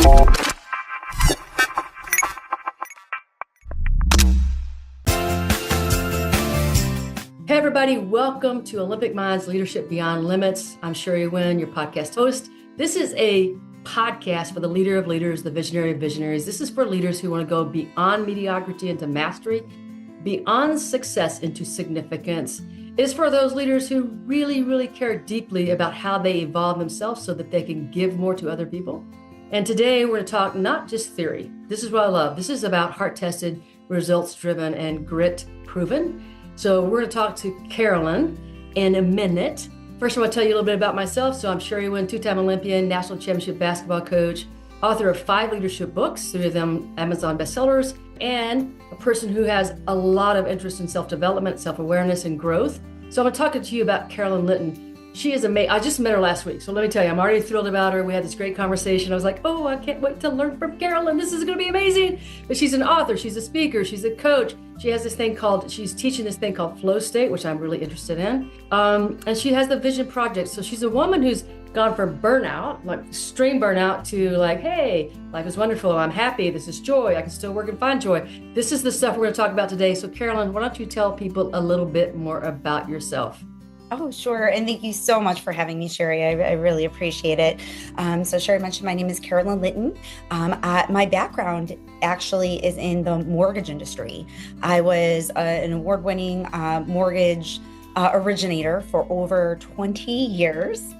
Hey everybody, welcome to Olympic Minds Leadership Beyond Limits. I'm Sherry Winn, your podcast host. This is a podcast for the leader of leaders, the visionary of visionaries. This is for leaders who want to go beyond mediocrity into mastery, beyond success into significance. It is for those leaders who really care deeply about how they evolve themselves so that they can give more to other people. And today we're going to talk not just theory. This is what I love. This is about heart-tested, results-driven, and grit-proven. So we're going to talk to Carolyn in a minute. First, I want to tell you a little bit about myself. So I'm Sherry Winn, two-time Olympian, national championship basketball coach, author of 5 leadership books, 3 of them Amazon bestsellers, and a person who has a lot of interest in self-development, self-awareness, and growth. So I'm talking to you about Carolyn Linton. She is amazing. I just met her last week. So let me tell you, I'm already thrilled about her. We had this great conversation. I was like, oh, I can't wait to learn from Carolyn. This is going to be amazing. But she's an author. She's a speaker. She's a coach. She has this thing she's teaching this thing called flow state, which I'm really interested in. And she has the Vision Project. So she's a woman who's gone from burnout, like extreme burnout, to like, hey, life is wonderful. I'm happy. This is joy. I can still work and find joy. This is the stuff we're going to talk about today. So Carolyn, why don't you tell people a little bit more about yourself? Oh, sure. And thank you so much for having me, Sherry. I really appreciate it. So Sherry mentioned my name is Carolyn Linton. My background actually is in the mortgage industry. I was an award-winning mortgage originator for over 20 years.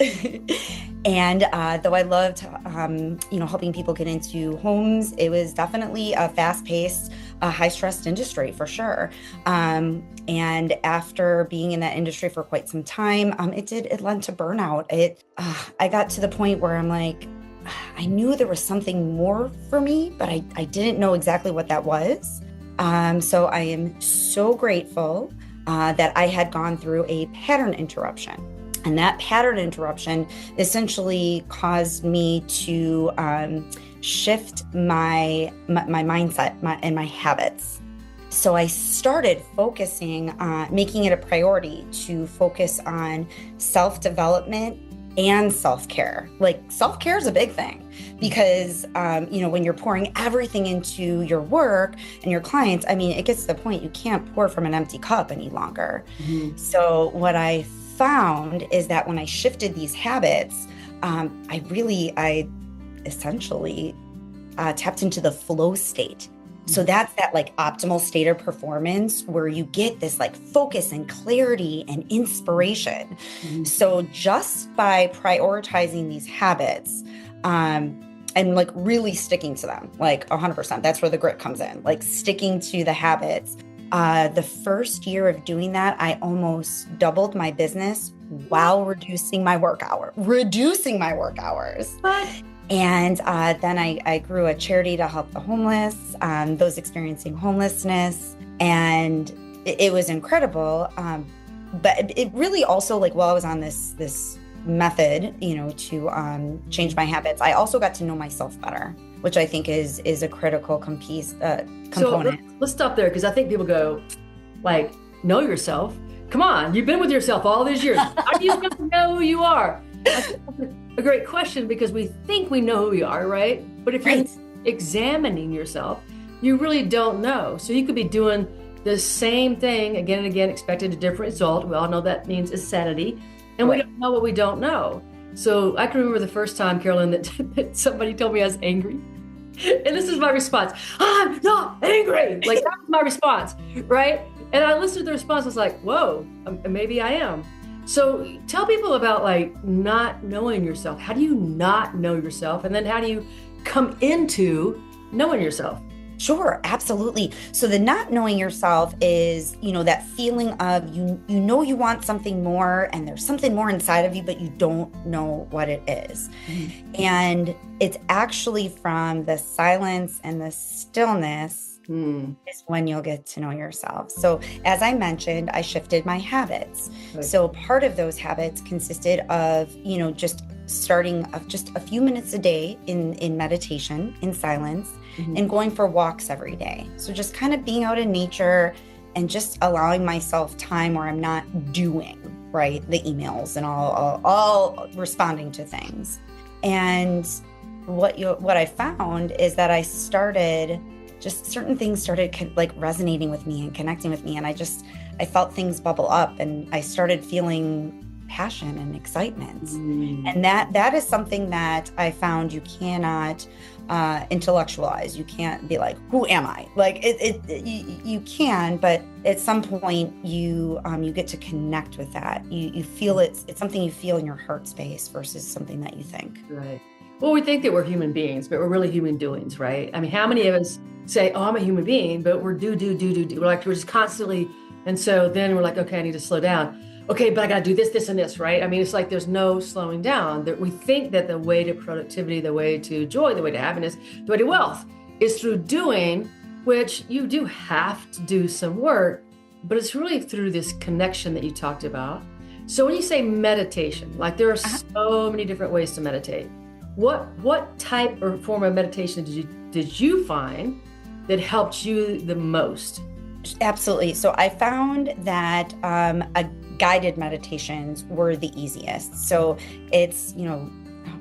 And though I loved, helping people get into homes, it was definitely a fast-paced, high-stressed industry for sure. And after being in that industry for quite some time, it led to burnout. I got to the point where I'm like, I knew there was something more for me, but I didn't know exactly what that was. So I am so grateful that I had gone through a pattern interruption. And that pattern interruption essentially caused me to shift my mindset and my habits. So I started focusing on making it a priority to focus on self-development and self-care. Like self-care is a big thing because, when you're pouring everything into your work and your clients, it gets to the point you can't pour from an empty cup any longer. Mm-hmm. So what I found is that when I shifted these habits, I essentially tapped into the flow state. So that's that like optimal state of performance where you get this like focus and clarity and inspiration. Mm-hmm. So just by prioritizing these habits, and like really sticking to them, like 100%, that's where the grit comes in, like sticking to the habits. The first year of doing that, I almost doubled my business while reducing my work hours. What? And then I grew a charity to help the homeless, those experiencing homelessness. And it was incredible. But it really also, like, while I was on this method, to change my habits, I also got to know myself better, which I think is a critical component. So let's stop there, because I think people go, like, know yourself. Come on, you've been with yourself all these years. How are you supposed to know who you are? That's a great question, because we think we know who we are, right? But if you're examining yourself, you really don't know. So you could be doing the same thing again and again, expecting a different result. We all know that means insanity. And we don't know what we don't know. So I can remember the first time, Carolyn, that somebody told me I was angry. And this is my response. I'm not angry. Like, that was my response, right? And I listened to the response. I was like, whoa, maybe I am. So tell people about, like, not knowing yourself. How do you not know yourself? And then how do you come into knowing yourself? Sure, absolutely. So the not knowing yourself is, that feeling of you want something more, and there's something more inside of you, but you don't know what it is. Mm-hmm. And it's actually from the silence and the stillness is when you'll get to know yourself. So as I mentioned, I shifted my habits. Right. So part of those habits consisted of, just starting just a few minutes a day in meditation, in silence, and going for walks every day. So just kind of being out in nature and just allowing myself time where I'm not doing, right, the emails and all responding to things. And what I found is that I started, just certain things started like resonating with me and connecting with me. And I felt things bubble up, and I started feeling passion and excitement. And that is something that I found you cannot intellectualize. You can't be like, who am I? Like you can, but at some point you get to connect with that. You feel it's something you feel in your heart space versus something that you think. Right. Well, we think that we're human beings, but we're really human doings, right? I mean, how many of us say, oh, I'm a human being, but we're do. We're just constantly. And so then we're like, okay, I need to slow down. Okay, but I got to do this, and this, right? I mean, it's like there's no slowing down. That we think that the way to productivity, the way to joy, the way to happiness, the way to wealth is through doing, which you do have to do some work, but it's really through this connection that you talked about. So when you say meditation, like there are so many different ways to meditate. What type or form of meditation did you find that helped you the most? Absolutely. So I found that guided meditations were the easiest. So it's,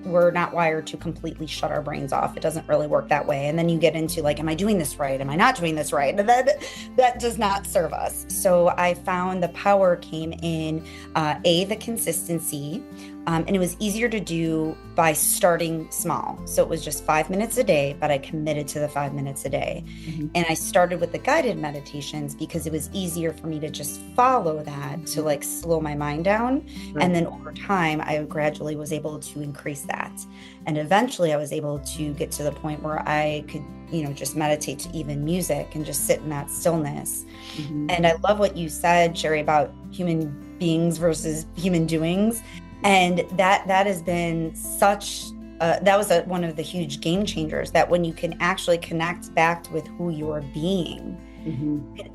we're not wired to completely shut our brains off. It doesn't really work that way. And then you get into like, am I doing this right? Am I not doing this right? And that does not serve us. So I found the power came in the consistency. And it was easier to do by starting small. So it was just 5 minutes a day, but I committed to the 5 minutes a day. And I started with the guided meditations because it was easier for me to just follow that, to like slow my mind down. Right. And then over time, I gradually was able to increase that. And eventually I was able to get to the point where I could, just meditate to even music and just sit in that stillness. And I love what you said, Sherry, about human beings versus human doings. And that has been such, that was one of the huge game changers, that when you can actually connect back with who you're being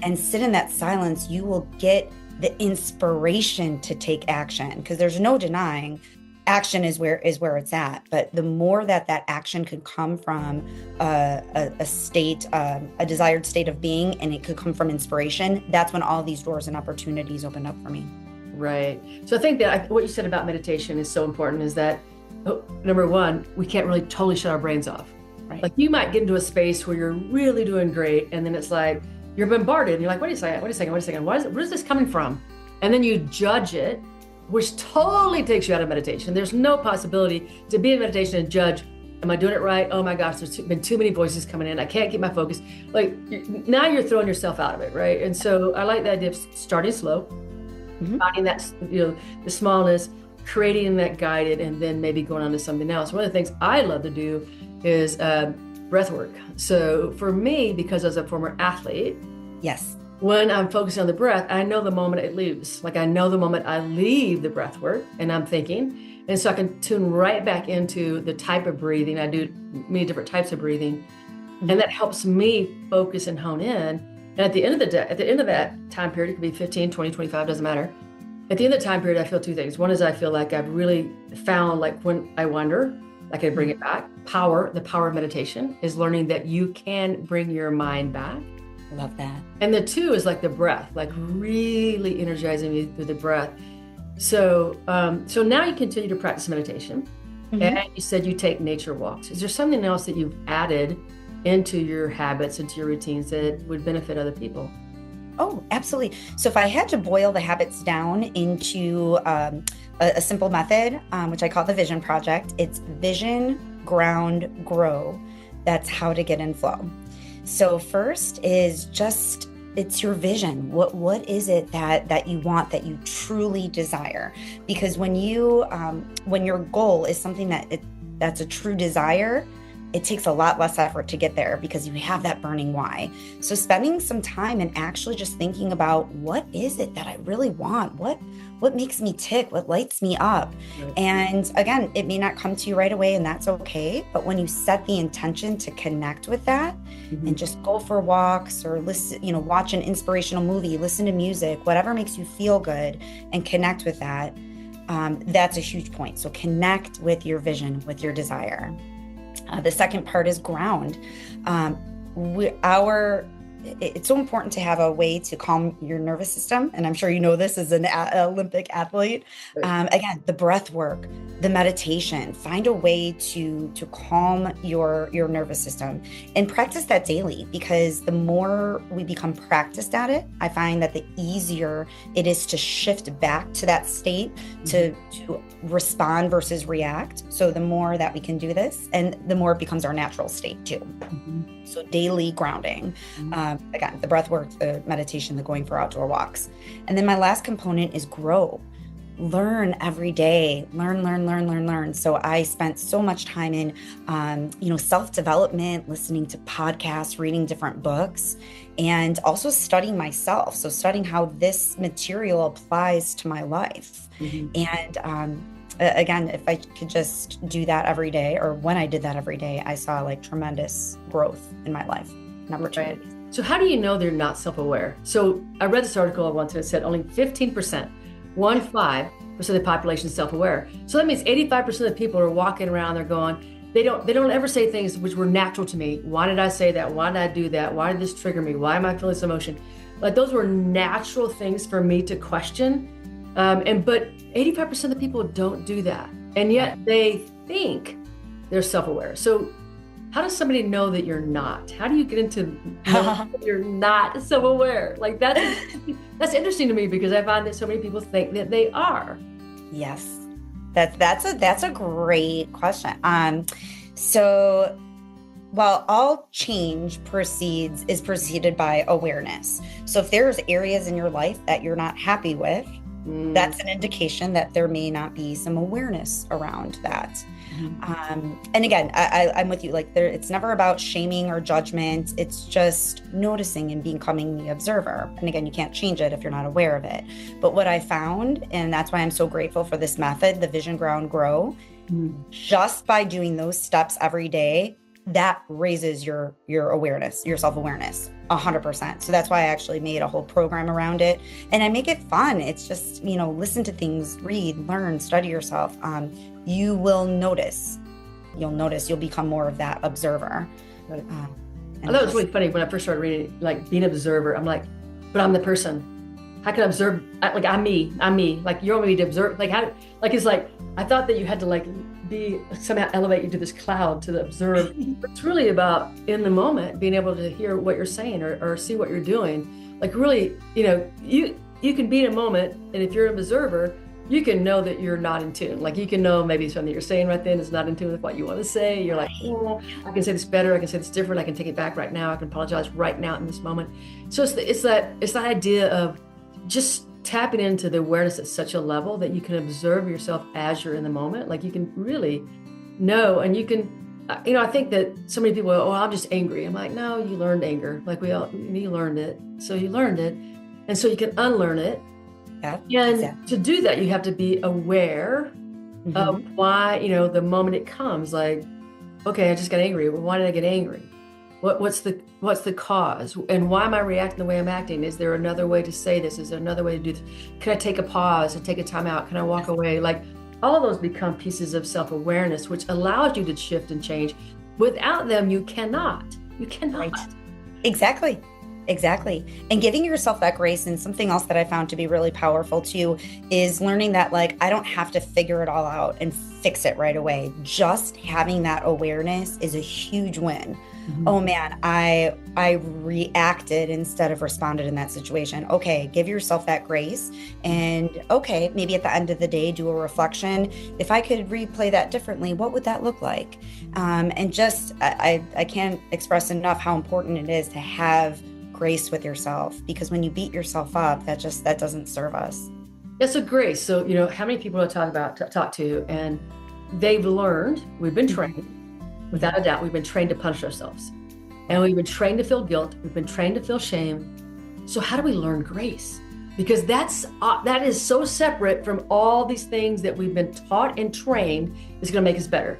and sit in that silence, you will get the inspiration to take action, because there's no denying action is where it's at. But the more that action could come from a state, a desired state of being, and it could come from inspiration, that's when all these doors and opportunities opened up for me. Right. So I think that what you said about meditation is so important, is that, number one, we can't really totally shut our brains off. Right. Like you might get into a space where you're really doing great, and then it's like you're bombarded and you're like, wait a second, where is this coming from? And then you judge it, which totally takes you out of meditation. There's no possibility to be in meditation and judge, am I doing it right? Oh my gosh, there's been too many voices coming in. I can't keep my focus. Like now you're throwing yourself out of it, right? And so I like the idea of starting slow, finding that, the smallness, creating that guided, and then maybe going on to something else. One of the things I love to do is breath work. So for me, because as a former athlete, yes, when I'm focusing on the breath, I know the moment it leaves. Like I know the moment I leave the breath work and I'm thinking, and so I can tune right back into the type of breathing. I do many different types of breathing, and that helps me focus and hone in. And at the end of the day, at the end of that time period, it could be 15, 20, 25, doesn't matter. At the end of the time period, I feel two things. One is I feel like I've really found, like when I wonder, I can bring it back. The power of meditation is learning that you can bring your mind back. I love that. And the two is like the breath, like really energizing me through the breath. So now you continue to practice meditation. And you said you take nature walks. Is there something else that you've added into your habits, into your routines that would benefit other people? Oh, absolutely. So if I had to boil the habits down into a simple method, which I call the Vision Project, it's vision, ground, grow. That's how to get in flow. So first is just, it's your vision. What is it that you want, that you truly desire? Because when your goal is something that's a true desire, it takes a lot less effort to get there because you have that burning why. So spending some time and actually just thinking about, what is it that I really want? What makes me tick? What lights me up? And again, it may not come to you right away, and that's okay. But when you set the intention to connect with that and just go for walks or listen, watch an inspirational movie, listen to music, whatever makes you feel good, and connect with that, that's a huge point. So connect with your vision, with your desire. The second part is ground. it's so important to have a way to calm your nervous system. And I'm sure you know this as an Olympic athlete. Right. Again, the breath work, the meditation, find a way to calm your nervous system and practice that daily, because the more we become practiced at it, I find that the easier it is to shift back to that state, to respond versus react. So the more that we can do this, and the more it becomes our natural state too. So daily grounding, again, the breath work, the meditation, the going for outdoor walks. And then my last component is grow. Learn every day, learn. So I spent so much time in, self-development, listening to podcasts, reading different books, and also studying myself. So studying how this material applies to my life. And again, if I could just do that every day, or when I did that every day, I saw like tremendous growth in my life and opportunities. Right. So how do you know they're not self-aware? So I read this article once and it said only 15%, 15% of the population is self-aware. So that means 85% of the people are walking around, they're going, they don't ever say things which were natural to me. Why did I say that? Why did I do that? Why did this trigger me? Why am I feeling this emotion? Like those were natural things for me to question. But 85% of the people don't do that. And yet they think they're self-aware. So how does somebody know that you're not? How do you get into knowing that you're not self-aware? Like that's interesting to me, because I find that so many people think that they are. Yes, that's a great question. So all change is preceded by awareness. So if there's areas in your life that you're not happy with, that's an indication that there may not be some awareness around that. And again, I'm with you. Like it's never about shaming or judgment. It's just noticing and becoming the observer. And again, you can't change it if you're not aware of it. But what I found, and that's why I'm so grateful for this method, the Vision, Ground, Grow, just by doing those steps every day, that raises your awareness, your self-awareness 100%. So that's why I actually made a whole program around it, and I make it fun. It's just, listen to things, read, learn, study yourself. You will notice, you'll become more of that observer. I thought it was really funny when I first started reading, like being an observer. I'm like, but I'm the person. How can I observe? Like I'm me. Like you want me to observe? Like how? Like it's like I thought that you had to like somehow elevate you to this cloud to observe. It's really about in the moment being able to hear what you're saying or see what you're doing. Like really, you can be in a moment, and if you're an observer, you can know that you're not in tune. Like you can know maybe something you're saying right then is not in tune with what you want to say. You're like, oh, I can say this better. I can say this different. I can take it back right now. I can apologize right now in this moment. So it's that idea of just tapping into the awareness at such a level that you can observe yourself as you're in the moment. Like you can really know, and you can, I think that so many people, I'm just angry. I'm like, no, you learned anger. Like you learned it. So you learned it. And so you can unlearn it. Yeah, and exactly. To do that, you have to be aware of why, the moment it comes, like, okay, I just got angry. Well, why did I get angry? What's the cause? And why am I reacting the way I'm acting? Is there another way to say this? Is there another way to do this? Can I take a pause and take a time out? Can I walk away? Like all of those become pieces of self-awareness, which allows you to shift and change. Without them, you cannot. Right. Exactly. And giving yourself that grace. And something else that I found to be really powerful too is learning that like I don't have to figure it all out and fix it right away. Just having that awareness is a huge win. Oh man, I reacted instead of responded in that situation. Okay, give yourself that grace. And okay, maybe at the end of the day, do a reflection. If I could replay that differently, what would that look like? And just, I can't express enough how important it is to have grace with yourself, because when you beat yourself up, that doesn't serve us. Yeah, so grace. So, how many people I talk to, and they've learned, we've been trained, without a doubt, we've been trained to punish ourselves. And we've been trained to feel guilt. We've been trained to feel shame. So how do we learn grace? Because that is so separate from all these things that we've been taught and trained is going to make us better,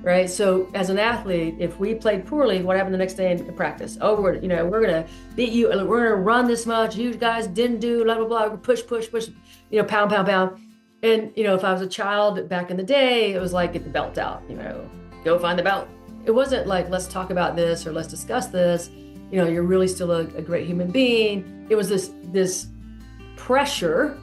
right? So as an athlete, if we played poorly, what happened the next day in practice? Oh, we're going to beat you. We're going to run this much. You guys didn't do blah, blah, blah. Push, pound. And, if I was a child back in the day, it was like, get the belt out, go find the belt. It wasn't like, let's talk about this or let's discuss this. you're really still a great human being. It was this pressure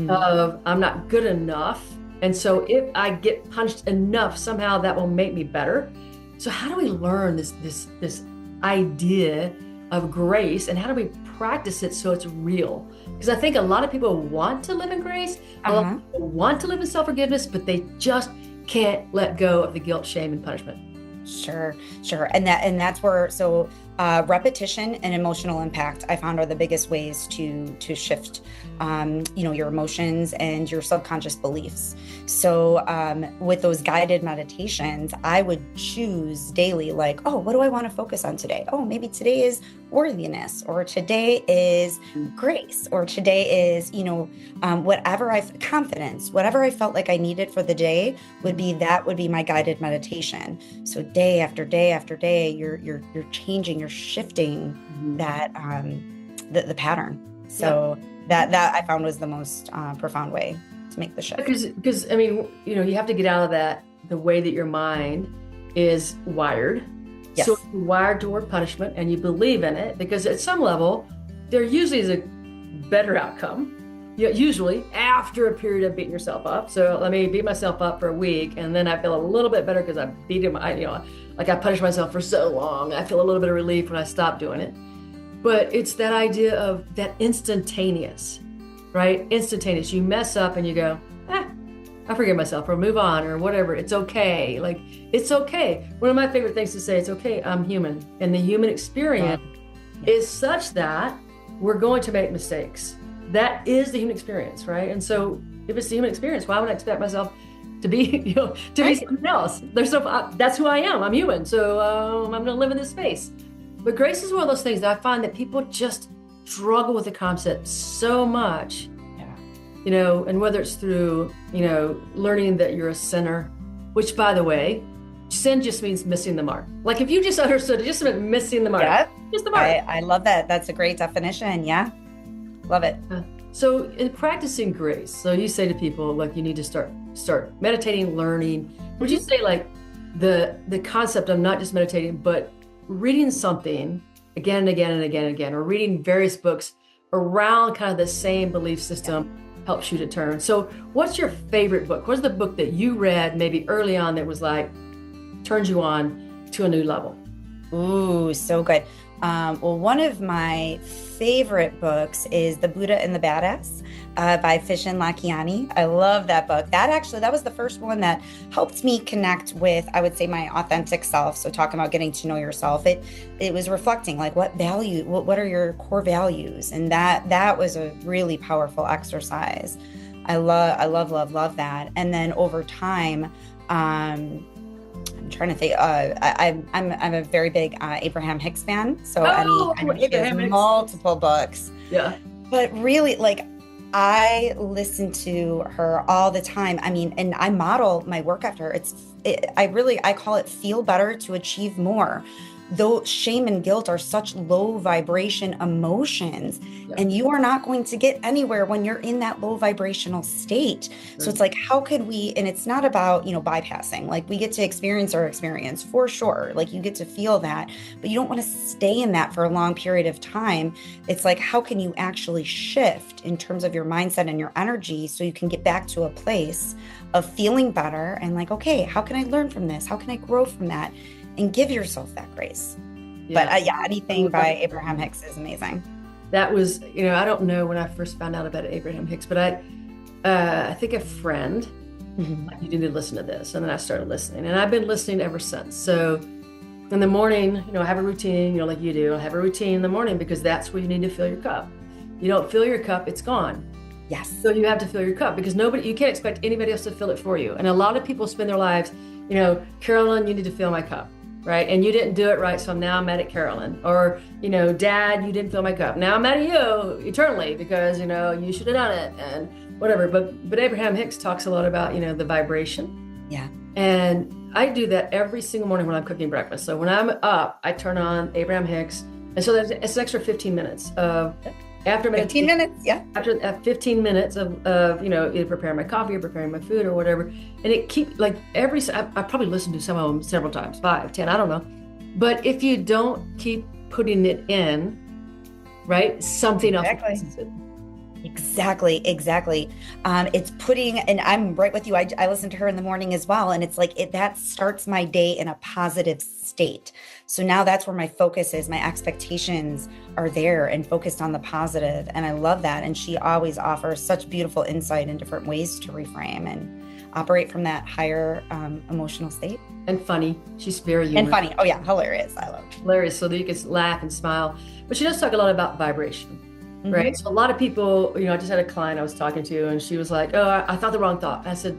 of I'm not good enough. And so if I get punched enough, somehow that will make me better. So how do we learn this idea of grace, and how do we practice it so it's real? Because I think a lot of people want to live in grace, a lot of people want to live in self-forgiveness, but they just can't let go of the guilt, shame, and punishment. Sure. And that's where, repetition and emotional impact, I found, are the biggest ways to shift, your emotions and your subconscious beliefs. So with those guided meditations, I would choose daily, like, oh, what do I want to focus on today? Oh, maybe today is worthiness, or today is grace, or today is, confidence, whatever I felt like I needed for the day would be my guided meditation. So day after day after day, you're changing, you're shifting that, the pattern. So that I found was the most profound way to make the shift. Because I mean, you have to get out of that, the way that your mind is wired. Yes. So you're wired toward punishment and you believe in it, because at some level, there usually is a better outcome. Usually after a period of beating yourself up. So let me beat myself up for a week, and then I feel a little bit better because I beat him. I punished myself for so long. I feel a little bit of relief when I stop doing it. But it's that idea of that instantaneous, right? Instantaneous. You mess up and you go, I forgive myself, or move on, or whatever. It's okay. Like, it's okay. One of my favorite things to say, it's okay, I'm human. And the human experience is such that we're going to make mistakes. That is the human experience, right? And so if it's the human experience, why would I expect myself to be, be something else? That's who I am. I'm human. So I'm going to live in this space. But grace is one of those things that I find that people just struggle with the concept so much. And whether it's through, learning that you're a sinner, which, by the way, sin just means missing the mark. Like, if you just understood, it just meant missing the mark. Yeah. Just the mark. I love that. That's a great definition. Yeah. Love it. So in practicing grace, so you say to people, like, you need to start meditating, learning. Would you say, like, the concept of not just meditating, but reading something again and again and again and again, or reading various books around kind of the same belief system helps you to turn? So what's your favorite book? What's the book that you read maybe early on that was like, turns you on to a new level? Ooh, so good. Well, one of my favorite books is The Buddha and the Badass by Vishen Lakhiani. I love that book. That was the first one that helped me connect with, I would say, my authentic self. So talking about getting to know yourself, it was reflecting, like, what are your core values? And that was a really powerful exercise. I love that. And then over time, I'm trying to think. I'm a very big Abraham Hicks fan. So he has multiple books. Yeah. But really, like, I listen to her all the time. I mean, and I model my work after her. I call it feel better to achieve more. Though shame and guilt are such low vibration emotions, and you are not going to get anywhere when you're in that low vibrational state. So it's like, how could we, and it's not about, bypassing, like, we get to experience our experience for sure. Like, you get to feel that, but you don't want to stay in that for a long period of time. It's like, how can you actually shift in terms of your mindset and your energy so you can get back to a place of feeling better and like, okay, how can I learn from this? How can I grow from that? And give yourself that grace. But anything by Abraham Hicks is amazing. That was, I don't know when I first found out about Abraham Hicks, but I think a friend, you need to listen to this. And then I started listening, and I've been listening ever since. So in the morning, I have a routine, like you do. I have a routine in the morning because that's where you need to fill your cup. You don't fill your cup, it's gone. Yes. So you have to fill your cup because you can't expect anybody else to fill it for you. And a lot of people spend their lives, Carolyn, you need to fill my cup. Right. And you didn't do it right. So now I'm mad at Carolyn. Or, Dad, you didn't fill my cup. Now I'm mad at you eternally because, you should have done it and whatever. But Abraham Hicks talks a lot about, the vibration. Yeah. And I do that every single morning when I'm cooking breakfast. So when I'm up, I turn on Abraham Hicks. And so it's an extra 15 minutes of after 15 minutes. Yeah. After 15 minutes of either preparing my coffee or preparing my food or whatever. And it keeps I probably listened to some of them several times, 5, 10, I don't know. But if you don't keep putting it in, right? Something else. Exactly. It's putting, and I'm right with you. I listen to her in the morning as well. And it's like, that starts my day in a positive state. So now that's where my focus is. My expectations are there and focused on the positive. And I love that. And she always offers such beautiful insight and different ways to reframe and operate from that higher emotional state. And funny. She's very humorous. And funny. Oh yeah. Hilarious. I love it. Hilarious. So that you can laugh and smile. But she does talk a lot about vibration. Mm-hmm. Right. So a lot of people, I just had a client I was talking to, and she was like, "Oh, I thought the wrong thought." I said,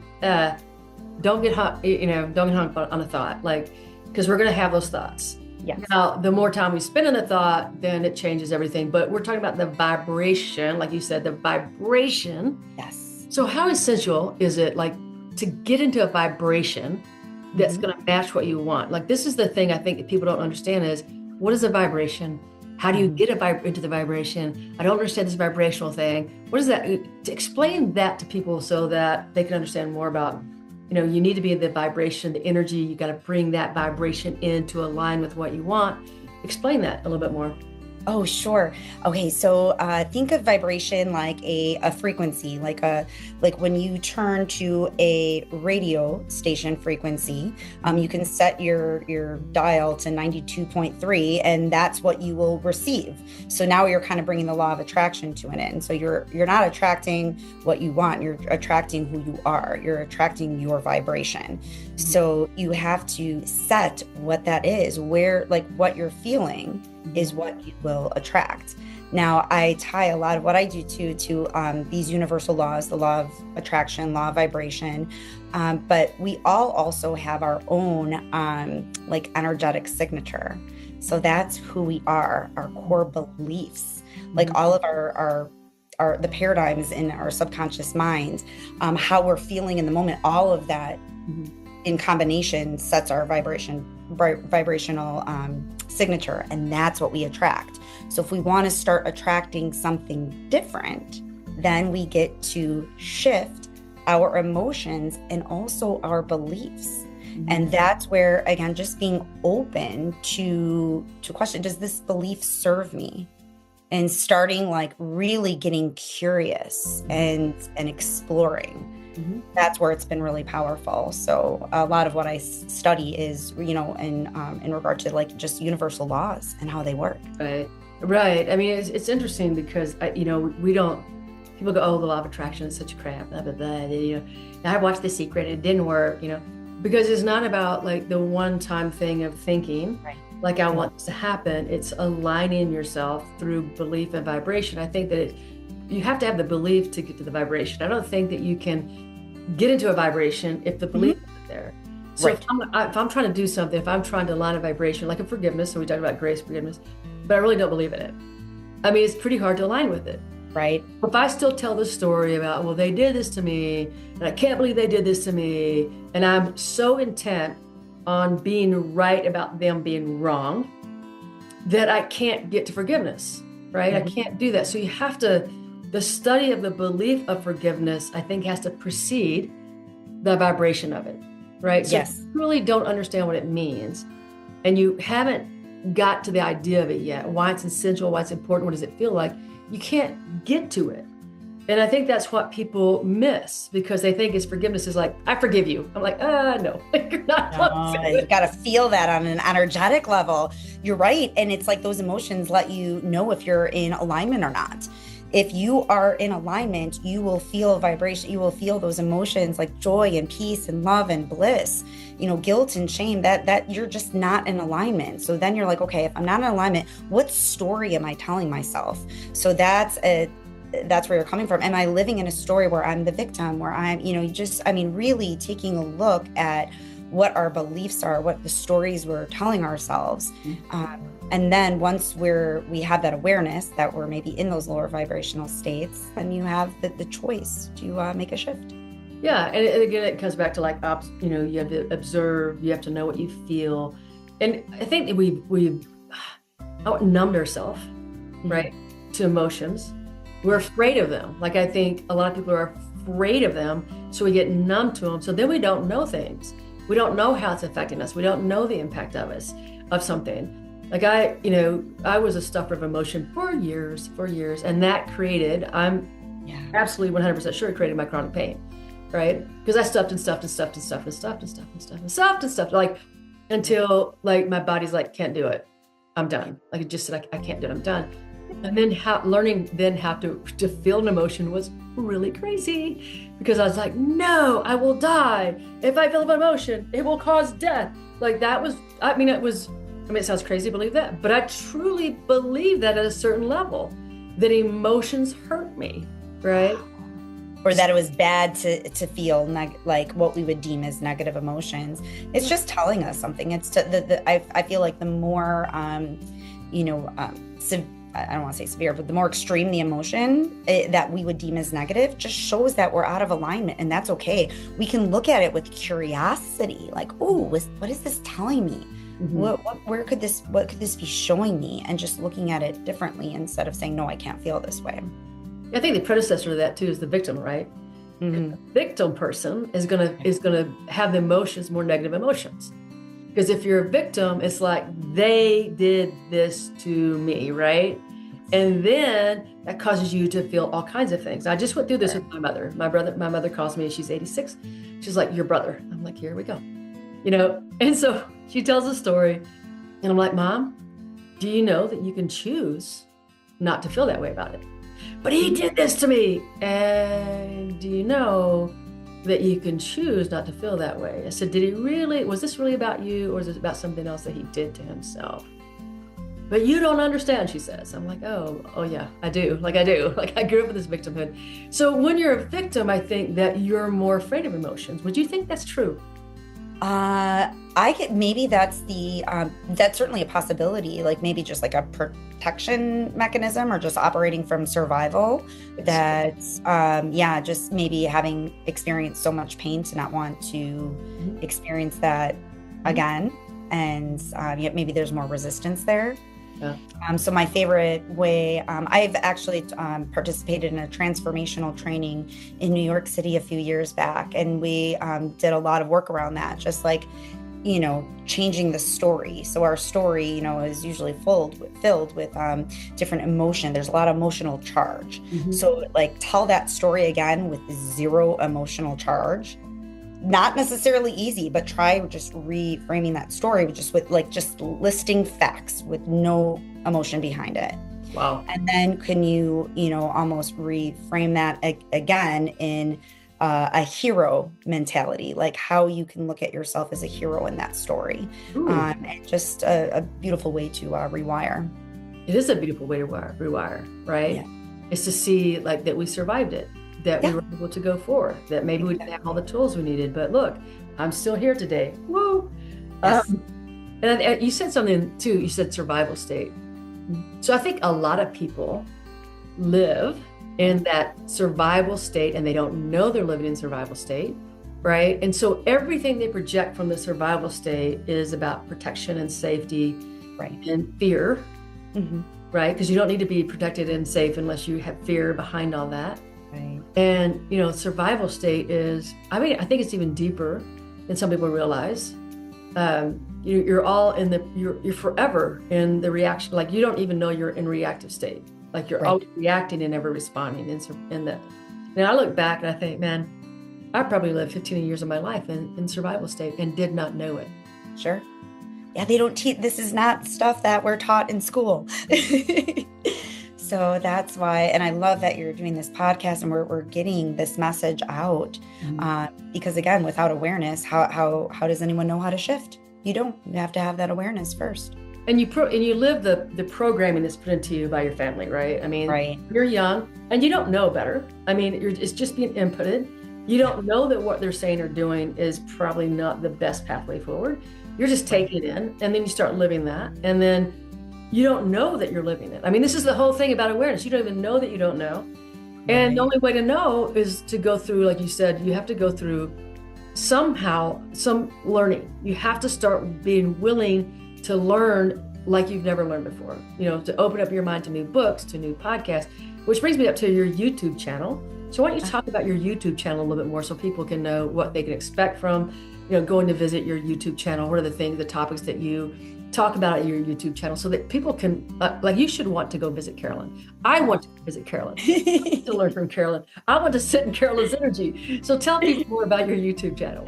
"Don't get hung, don't get hung on a thought, because we're going to have those thoughts. Yes. Now, the more time we spend on the thought, then it changes everything. But we're talking about the vibration, like you said, the vibration. Yes. So how essential is it, to get into a vibration that's going to match what you want? This is the thing I think that people don't understand is, what is a vibration? How do you get into the vibration? I don't understand this vibrational thing. What is that? To explain that to people so that they can understand more about, you need to be in the vibration, the energy. You got to bring that vibration in to align with what you want. Explain that a little bit more. Oh, sure. Okay. So think of vibration like a frequency, like when you turn to a radio station frequency, you can set your dial to 92.3, and that's what you will receive. So now you're kind of bringing the law of attraction to an end. So you're not attracting what you want. You're attracting who you are. You're attracting your vibration. So you have to set what that is, where, what you're feeling is what you will attract. Now, I tie a lot of what I do to these universal laws, the law of attraction, law of vibration. But we all also have our own energetic signature. So that's who we are, our core beliefs, all of our the paradigms in our subconscious mind, how we're feeling in the moment, all of that in combination sets our vibrational signature, and that's what we attract. So if we want to start attracting something different, then we get to shift our emotions and also our beliefs. And that's where, again, just being open to question, does this belief serve me? And starting really getting curious and exploring. That's where it's been really powerful. So a lot of what I study is, in regard to just universal laws and how they work. Right. I mean, it's interesting because, we don't, people go, oh, the law of attraction is such crap, blah, blah, blah. I watched The Secret, it didn't work, because it's not about the one-time thing of thinking, right, I want this to happen. It's aligning yourself through belief and vibration. I think that you have to have the belief to get to the vibration. I don't think that you can get into a vibration if the belief isn't there. So if I'm trying to do something, if I'm trying to align a vibration, like a forgiveness, so we talked about grace, forgiveness, but I really don't believe in it. I mean, it's pretty hard to align with it. Right. If I still tell the story about, well, they did this to me, and I can't believe they did this to me, and I'm so intent on being right about them being wrong, that I can't get to forgiveness, right? I can't do that. So you have to, the study of the belief of forgiveness, I think, has to precede the vibration of it, right? So yes. If you really don't understand what it means, and you haven't got to the idea of it yet, why it's essential, why it's important, what does it feel like, you can't get to it. And I think that's what people miss, because they think forgiveness is I forgive you. I'm no, you're not close. You got to feel that on an energetic level. You're right. And it's those emotions let you know if you're in alignment or not. If you are in alignment, you will feel vibration. You will feel those emotions like joy and peace and love and bliss, guilt and shame, that you're just not in alignment. So then you're okay, if I'm not in alignment, what story am I telling myself? So that's where you're coming from. Am I living in a story where I'm the victim, where I'm, really taking a look at what our beliefs are, what the stories we're telling ourselves. And then once we have that awareness that we're maybe in those lower vibrational states, then you have the choice to make a shift. Yeah. And again, it comes back to you have to observe, you have to know what you feel. And I think that we've outnumbed ourselves, right, to emotions. We're afraid of them. I think a lot of people are afraid of them, so we get numb to them. So then we don't know things. We don't know how it's affecting us. We don't know the impact of something. Like I was a stuffer of emotion for years, and that created, I'm absolutely 100% sure it created my chronic pain, right? Because I stuffed, like until like my body's like, can't do it. I'm done. Like it just said, I can't do it. I'm done. And then learning how to feel an emotion was really crazy, because I was like, no, I will die. If I feel an emotion, it will cause death. Like that was, it sounds crazy to believe that, but I truly believe that at a certain level, that emotions hurt me, right? Or that it was bad to feel like what we would deem as negative emotions. It's just telling us something. It's I feel like the more, I don't want to say severe, but the more extreme the emotion that we would deem as negative just shows that we're out of alignment, and that's okay. We can look at it with curiosity, like, oh, what is this telling me? What could this be showing me? And just looking at it differently instead of saying, no, I can't feel this way. I think the predecessor to that too is the victim, right? The victim person is gonna have the emotions, more negative emotions. Because if you're a victim, it's like they did this to me, right? And then that causes you to feel all kinds of things. I just went through this with my mother. My mother calls me, she's 86. She's like, your brother. I'm like, here we go. And so she tells a story, and I'm like, Mom, do you know that you can choose not to feel that way about it? But he did this to me. And do you know that you can choose not to feel that way? I said, was this really about you, or is it about something else that he did to himself? But you don't understand, she says. I'm like, oh yeah, I do. Like I grew up with this victimhood. So when you're a victim, I think that you're more afraid of emotions. Would you think that's true? Maybe that's certainly a possibility, like maybe just like a protection mechanism, or just operating from survival. That's, just maybe having experienced so much pain to not want to experience that again. And yet maybe there's more resistance there. Yeah. So my favorite way, I've actually participated in a transformational training in New York City a few years back, and we did a lot of work around that, just like, changing the story. So our story, is usually filled with different emotion. There's a lot of emotional charge. So like tell that story again with zero emotional charge. Not necessarily easy, but try just reframing that story just listing facts with no emotion behind it. Wow. And then can you, almost reframe that again in a hero mentality, like how you can look at yourself as a hero in that story. And just a beautiful way to rewire. It is a beautiful way to rewire, right? Yeah. It's to see like that we survived it, that we were able to go forward, that maybe we didn't have all the tools we needed, but look, I'm still here today. Woo! Yes. And you said something too, you said survival state. So I think a lot of people live in that survival state, and they don't know they're living in survival state, right? And so everything they project from the survival state is about protection and safety, right? And fear, right? Because you don't need to be protected and safe unless you have fear behind all that. Right. And, survival state is, I think it's even deeper than some people realize. You're all you're forever in the reaction. Like you don't even know you're in reactive state. Like you're always reacting and never responding. And I look back and I think, man, I probably lived 15 years of my life in survival state and did not know it. Sure. Yeah, they don't teach, this is not stuff that we're taught in school. So that's why, and I love that you're doing this podcast and we're getting this message out. Because again, without awareness, how does anyone know how to shift? You don't. You have to have that awareness first. And you live the programming that's put into you by your family, right? I mean, You're young and you don't know better. I mean, it's just being inputted. You don't know that what they're saying or doing is probably not the best pathway forward. You're just taking it in, and then you start living that, and then you don't know that you're living it. I mean, this is the whole thing about awareness. You don't even know that you don't know. And the only way to know is to go through, like you said, you have to go through somehow some learning. You have to start being willing to learn like you've never learned before, to open up your mind to new books, to new podcasts, which brings me up to your YouTube channel. So why don't you talk about your YouTube channel a little bit more so people can know what they can expect from, going to visit your YouTube channel. What are the topics that you talk about your YouTube channel so that people can, like, you should want to go visit Carolyn. I want to visit Carolyn to learn from Carolyn. I want to sit in Carolyn's energy. So tell people more about your YouTube channel.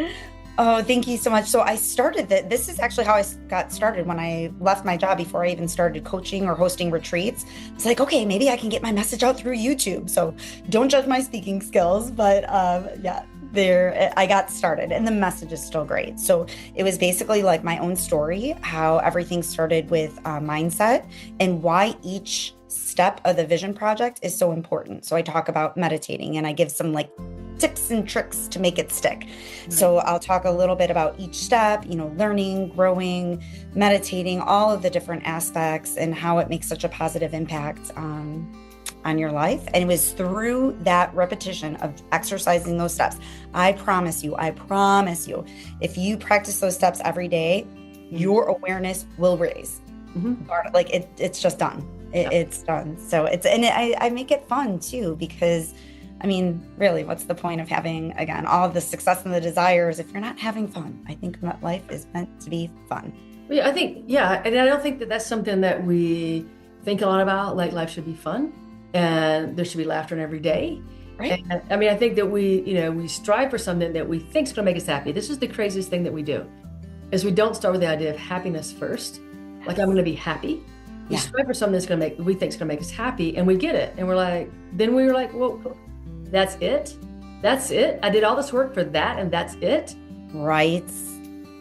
Oh, thank you so much. So I started that. This is actually how I got started when I left my job before I even started coaching or hosting retreats. It's like, okay, maybe I can get my message out through YouTube. So don't judge my speaking skills, but I got started and the message is still great. So it was basically like my own story, how everything started with mindset and why each step of the vision project is so important. So I talk about meditating and I give some like tips and tricks to make it stick. So I'll talk a little bit about each step, learning, growing, meditating, all of the different aspects and how it makes such a positive impact on your life. And it was through that repetition of exercising those steps. I promise you, if you practice those steps every day, your awareness will raise. Like it's just done. It's done. So I make it fun too, because really, what's the point of having, again, all of the success and the desires if you're not having fun? I think that life is meant to be fun. Yeah, I think, and I don't think that that's something that we think a lot about, like life should be fun and there should be laughter in every day. Right. And, I think that we strive for something that we think is going to make us happy. This is the craziest thing that we do, is we don't start with the idea of happiness first. Like, I'm going to be happy. We strive for something we think is going to make us happy, and we get it. And we're like, well, that's it? That's it? I did all this work for that, and that's it? Right.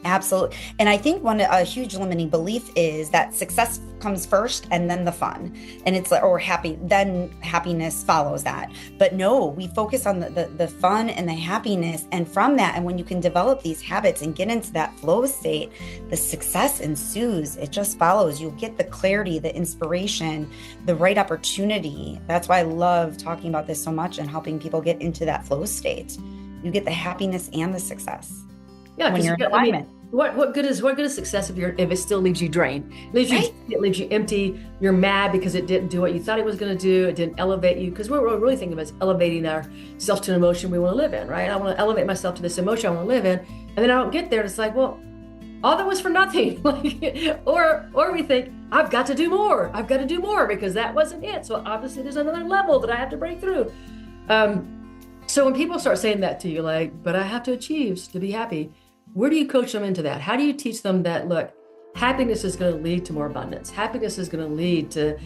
Absolutely. And I think a huge limiting belief is that success comes first and then the fun. And it's like, then happiness follows that. But no, we focus on the fun and the happiness. And from that, and when you can develop these habits and get into that flow state, the success ensues. It just follows. You'll get the clarity, the inspiration, the right opportunity. That's why I love talking about this so much and helping people get into that flow state. You get the happiness and the success. Yeah, when you're in alignment. What good is success if it still leaves you drained? It leaves you empty. You're mad because it didn't do what you thought it was going to do. It didn't elevate you, because what we're really thinking about is elevating ourselves to an emotion we want to live in, right? I want to elevate myself to this emotion I want to live in, and then I don't get there. And it's like, well, all that was for nothing. or we think, I've got to do more. I've got to do more because that wasn't it. So obviously there's another level that I have to break through. So when people start saying that to you, like, but I have to achieve to be happy, where do you coach them into that? How do you teach them that, look, happiness is going to lead to more abundance. Happiness is going to lead to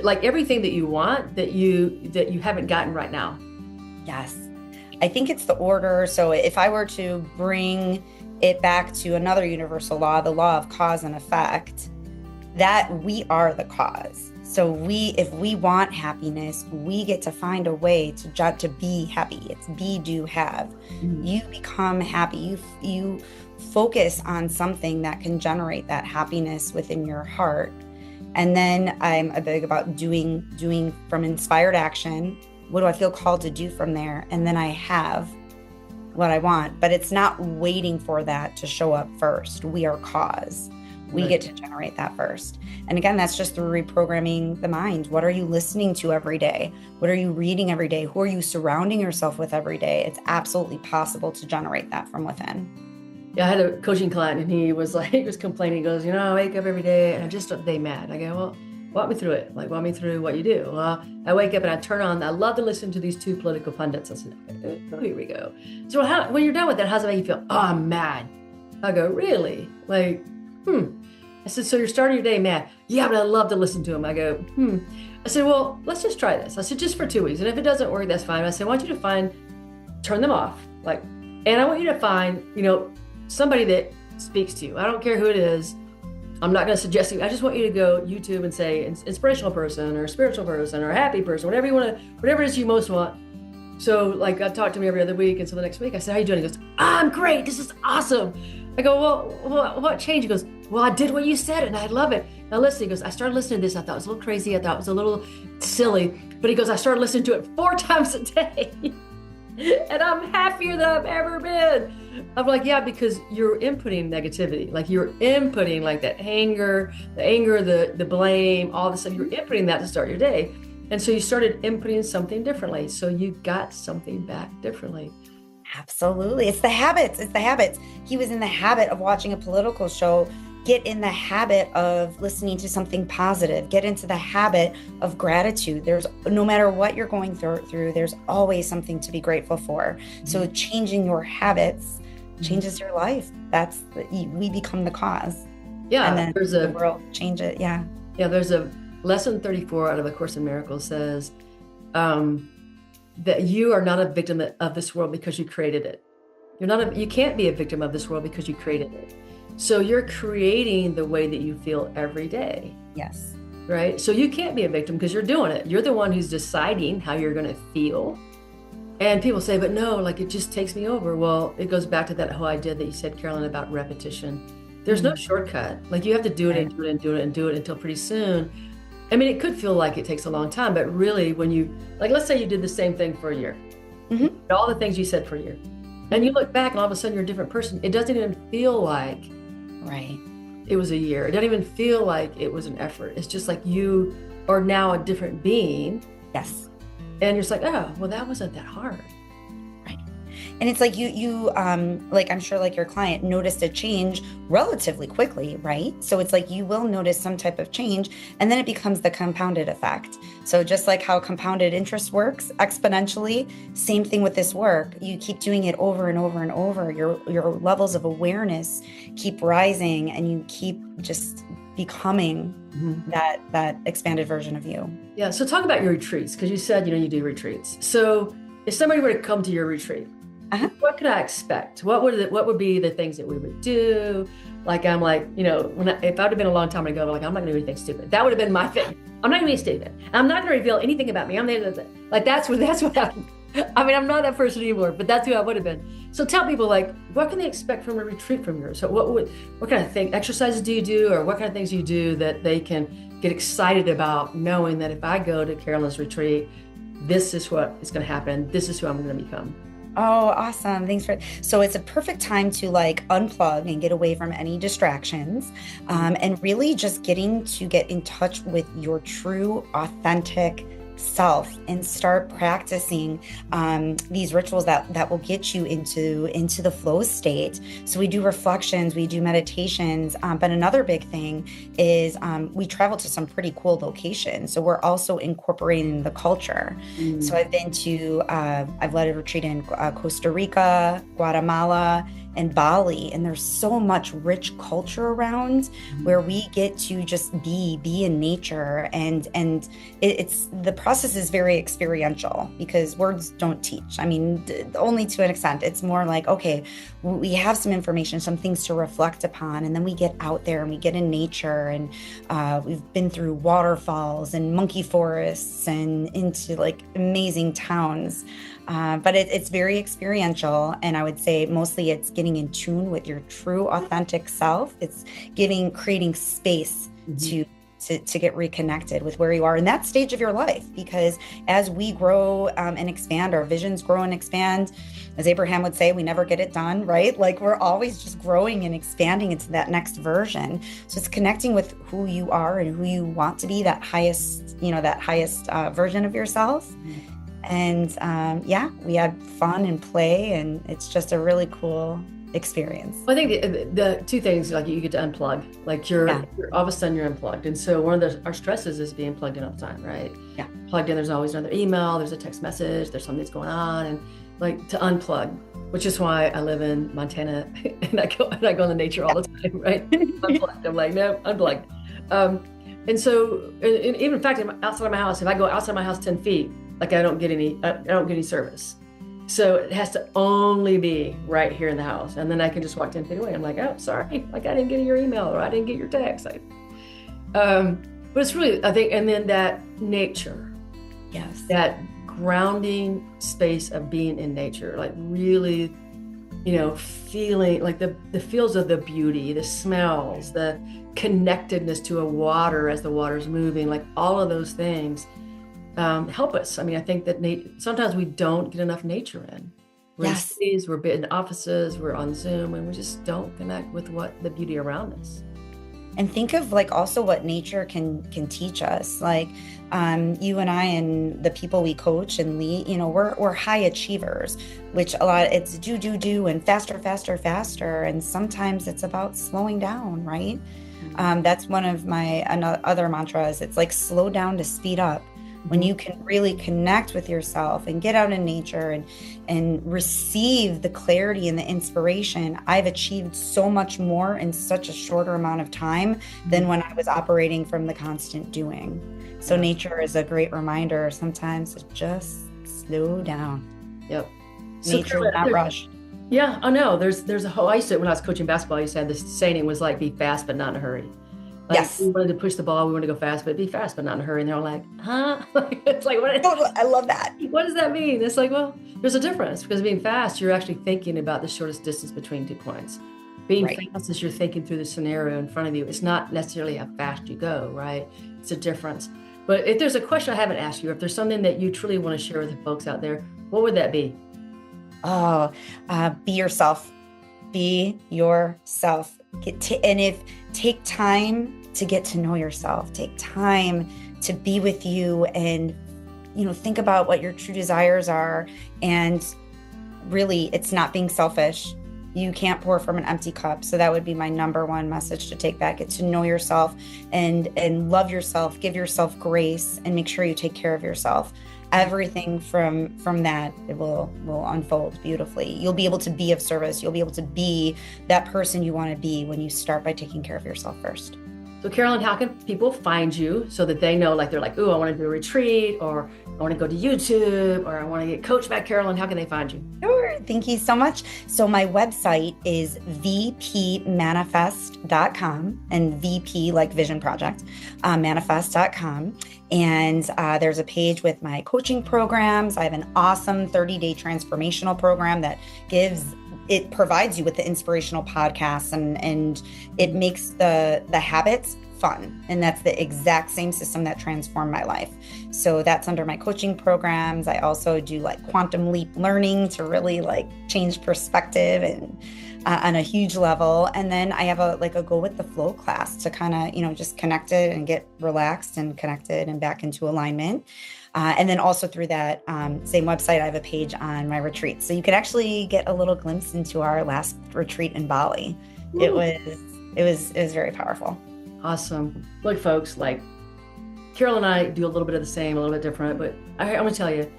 like everything that you want that you haven't gotten right now? Yes. I think it's the order. So if I were to bring it back to another universal law, the law of cause and effect, that we are the cause. So if we want happiness, we get to find a way to be happy. It's be, do, have. You become happy. You focus on something that can generate that happiness within your heart. And then I'm a big about doing from inspired action. What do I feel called to do from there? And then I have what I want, but it's not waiting for that to show up first. We are cause. We get to generate that first. And again, that's just through reprogramming the mind. What are you listening to every day? What are you reading every day? Who are you surrounding yourself with every day? It's absolutely possible to generate that from within. Yeah, I had a coaching client and he was complaining. He goes, I wake up every day and I'm just a day mad. I go, well, walk me through it. Like, walk me through what you do. Well, I wake up and I love to listen to these two political pundits. I said, oh, here we go. So when you're done with that, how does it make you feel? Oh, I'm mad. I go, really? Like, I said, so you're starting your day mad? Yeah, but I love to listen to them. I go, I said, well, let's just try this. I said, just for 2 weeks. And if it doesn't work, that's fine. I said, I want you to turn them off. And I want you to find, somebody that speaks to you. I don't care who it is. I'm not going to suggest you. I just want you to go YouTube and say inspirational person or spiritual person or happy person, whatever it is you most want. So I talk to him every other week. And so the next week I said, how you doing? He goes, I'm great. This is awesome. I go, well, what changed? He goes, well, I did what you said and I love it. Now listen, he goes, I started listening to this. I thought it was a little crazy. I thought it was a little silly. But he goes, I started listening to it 4 times a day. And I'm happier than I've ever been. I'm like, yeah, because you're inputting negativity. Like you're inputting that anger, the blame, all this stuff. You're inputting that to start your day. And so you started inputting something differently. So you got something back differently. Absolutely. It's the habits. He was in the habit of watching a political show get in the habit of listening to something positive, get into the habit of gratitude. There's no matter what you're going through, there's always something to be grateful for. So changing your habits changes your life. We become the cause. Yeah. And then the world change it. Yeah. Yeah. There's a lesson 34 out of A Course in Miracles says that you are not a victim of this world because you created it. You can't be a victim of this world because you created it. So you're creating the way that you feel every day. Yes. Right. So you can't be a victim because you're doing it. You're the one who's deciding how you're going to feel. And people say, but no, like it just takes me over. Well, it goes back to that whole idea that you said, Carolyn, about repetition. There's no shortcut. Like you have to do it and do it and do it and do it until pretty soon. I mean, it could feel like it takes a long time, but really when you, like, let's say you did the same thing for a year, all the things you said for a year, and you look back and all of a sudden you're a different person. It doesn't even feel like it was a year. It doesn't even feel like it was an effort. It's just like you are now a different being. Yes. And you're just like, oh, well, that wasn't that hard. Right. And it's like you like, I'm sure like your client noticed a change relatively quickly, right? So it's like you will notice some type of change and then it becomes the compounded effect. So just like how compounded interest works exponentially, same thing with this work. You keep doing it over and over and over. Your levels of awareness keep rising and you keep just becoming that expanded version of you. Yeah. So talk about your retreats, because you said, you do retreats. So if somebody were to come to your retreat, what could I expect? What would be the things that we would do? Like, I'm like, if I'd have been a long time ago, like, I'm not going to do anything stupid. That would have been my thing. I'm not going to be stupid. I'm not going to reveal anything about me. I'm that's what happened. I mean, I'm not that person anymore, but that's who I would have been. So tell people, like, what can they expect from a retreat from yours? So what kind of exercises do you do, or what kind of things do you do that they can get excited about, knowing that if I go to Carolyn's retreat, this is what is going to happen. This is who I'm going to become. Oh, awesome. Thanks so it's a perfect time to like unplug and get away from any distractions, and really just getting to get in touch with your true, authentic self and start practicing these rituals that will get you into the flow state. So we do reflections, we do meditations, but another big thing is we travel to some pretty cool locations. So we're also incorporating the culture. So I've led a retreat in Costa Rica, Guatemala, and Bali, and there's so much rich culture around where we get to just be in nature, and it's the process is very experiential because words don't teach. I mean, only to an extent. It's more like, okay, we have some information, some things to reflect upon, and then we get out there and we get in nature, and we've been through waterfalls and monkey forests and into like amazing towns. But it's very experiential. And I would say mostly it's getting in tune with your true authentic self. It's creating space to get reconnected with where you are in that stage of your life. Because as we grow and expand, our visions grow and expand, as Abraham would say, we never get it done, right? Like we're always just growing and expanding into that next version. So it's connecting with who you are and who you want to be, that highest version of yourself. And we had fun and play, and it's just a really cool experience. Well, I think the two things, like you get to unplug, like you're all of a sudden you're unplugged. And so one of our stresses is being plugged in all the time, right? Yeah. Plugged in, there's always another email, there's a text message, there's something that's going on, and like to unplug, which is why I live in Montana and I go in the nature all the time, right? Unplugged. I'm like, no, unplugged. And so, and even in fact, outside of my house, if I go outside my house 10 feet, like I don't get any service. So it has to only be right here in the house. And then I can just walk 10 feet away. I'm like, oh, sorry. Like I didn't get your email or I didn't get your text. But it's really, I think, and then that nature. Yes. That grounding space of being in nature, like really, feeling like the feels of the beauty, the smells, the connectedness to a water as the water's moving, like all of those things. Help us. I mean, I think that sometimes we don't get enough nature in. We're in cities, we're in offices, we're on Zoom, and we just don't connect with the beauty around us. and think of like also what nature can teach us. Like you and I and the people we coach and lead, we're high achievers, which a lot it's do and faster. And sometimes it's about slowing down, right? That's one of my other mantras. It's like slow down to speed up. When you can really connect with yourself and get out in nature and receive the clarity and the inspiration, I've achieved so much more in such a shorter amount of time than when I was operating from the constant doing. So nature is a great reminder sometimes to just slow down. Yep. Nature is not rushed. Yeah, I know. There's a whole, I used to, when I was coaching basketball, I used to have this saying, it was like, be fast, but not in a hurry. Like, yes. We wanted to push the ball. We wanted to go fast, but be fast, but not in a hurry. And they're all like, huh? It's like, what? I love that. What does that mean? It's like, well, there's a difference, because being fast, you're actually thinking about the shortest distance between 2 points. Being fast is you're thinking through the scenario in front of you. It's not necessarily how fast you go, right? It's a difference. But if there's a question I haven't asked you, if there's something that you truly want to share with the folks out there, what would that be? Oh, be yourself. Be yourself. Take time to get to know yourself. Take time to be with you and, think about what your true desires are. And really, it's not being selfish. You can't pour from an empty cup. So that would be my number one message to take back. It's to know yourself and love yourself, give yourself grace, and make sure you take care of yourself. Everything from that, it will unfold beautifully. You'll be able to be of service. You'll be able to be that person you want to be when you start by taking care of yourself first. So Carolyn, how can people find you so that they know, like, they're like, ooh, I want to do a retreat, or I want to go to YouTube, or I want to get coached by Carolyn? How can they find you? Sure. Thank you so much. So my website is vpmanifest.com, and VP like Vision Project, manifest.com. And there's a page with my coaching programs. I have an awesome 30-day transformational program that provides you with the inspirational podcasts and it makes the habits fun. And that's the exact same system that transformed my life. So that's under my coaching programs. I also do like quantum leap learning to really like change perspective and on a huge level. And then I have a go with the flow class to kind of, just connect it and get relaxed and connected and back into alignment. And then also through that same website, I have a page on my retreat. So you could actually get a little glimpse into our last retreat in Bali. Ooh. It was very powerful. Awesome. Look, folks, like Carol and I do a little bit of the same, a little bit different, but I'm going to tell you,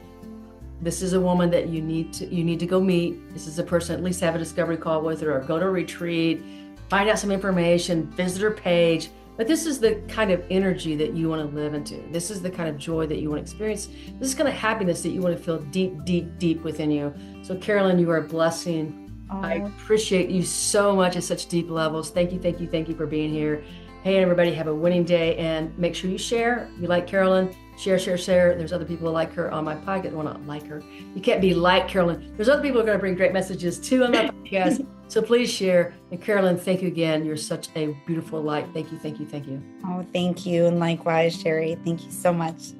this is a woman that you need to go meet. This is a person, at least have a discovery call with her, or go to a retreat, find out some information, visit her page. But this is the kind of energy that you want to live into. This is the kind of joy that you want to experience. This is the kind of happiness that you want to feel deep, deep, deep within you. So Carolyn, you are a blessing. I appreciate you so much at such deep levels. Thank you for being here. Hey, everybody, have a winning day, and make sure you share. You like Carolyn, share. There's other people who like her on my podcast. Well, not like her. You can't be like Carolyn. There's other people who are going to bring great messages too on my podcast. So please share. And Carolyn, thank you again. You're such a beautiful light. Thank you. Oh, thank you. And likewise, Sherry. Thank you so much.